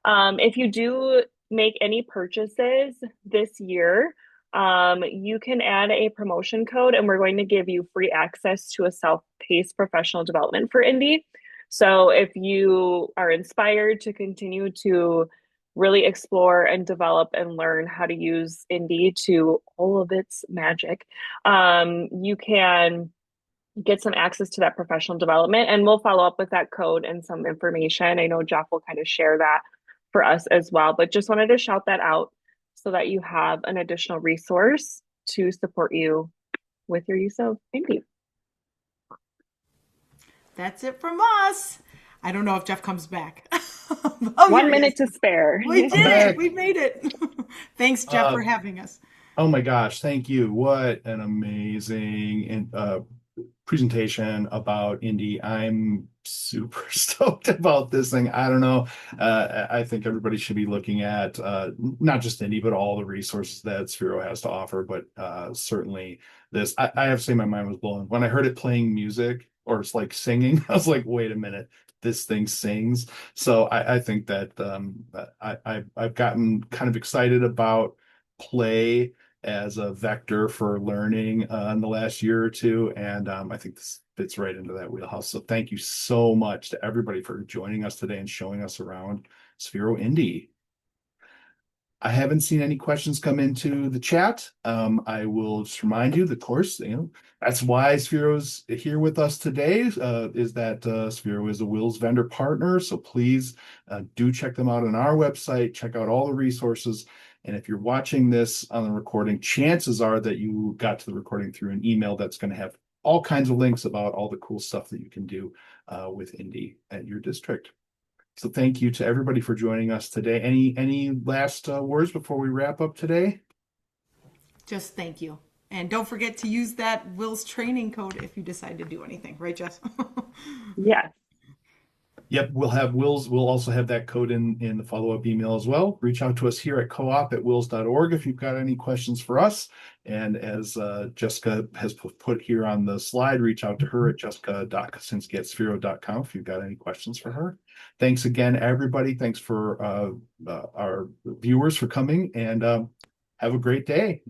Speaker 3: If you do make any purchases this year, you can add a promotion code and we're going to give you free access to a self-paced professional development for Indie. So if you are inspired to continue to really explore and develop and learn how to use Indie to all of its magic, you can get some access to that professional development, and we'll follow up with that code and some information. I know Jeff will kind of share that for us as well, but just wanted to shout that out so that you have an additional resource to support you with your use of Indie.
Speaker 2: That's it from us. I don't know if Jeff comes back. Oh,
Speaker 3: 1 minute to spare.
Speaker 2: We did it. We made it. Thanks, Jeff, for having us.
Speaker 1: Oh my gosh, thank you. What an amazing presentation about Indie. I'm super stoked about this thing. I don't know. I think everybody should be looking at not just Indie, but all the resources that Sphero has to offer. But certainly this, I have to say my mind was blown. When I heard it playing music or it's like singing, I was like, wait a minute, this thing sings. So I think that I've gotten kind of excited about play as a vector for learning in the last year or two. And I think this fits right into that wheelhouse. So thank you so much to everybody for joining us today and showing us around Sphero Indie. I haven't seen any questions come into the chat. I will just remind you, of course, that's why Sphero's here with us today, is that Sphero is a WiLS vendor partner. So please do check them out on our website, check out all the resources. And if you're watching this on the recording, chances are that you got to the recording through an email that's going to have all kinds of links about all the cool stuff that you can do with Indie at your district. So thank you to everybody for joining us today. Any last words before we wrap up today?
Speaker 2: Just thank you. And don't forget to use that WiLS training code if you decide to do anything. Right, Jess?
Speaker 3: Yes.
Speaker 1: Yep, we'll have WiLS. We'll also have that code in the follow-up email as well. Reach out to us here at coop@wils.org if you've got any questions for us. And as Jessica has put here on the slide, reach out to her at jessica.kosinski@sphero.com if you've got any questions for her. Thanks again, everybody. Thanks for our viewers for coming, and have a great day.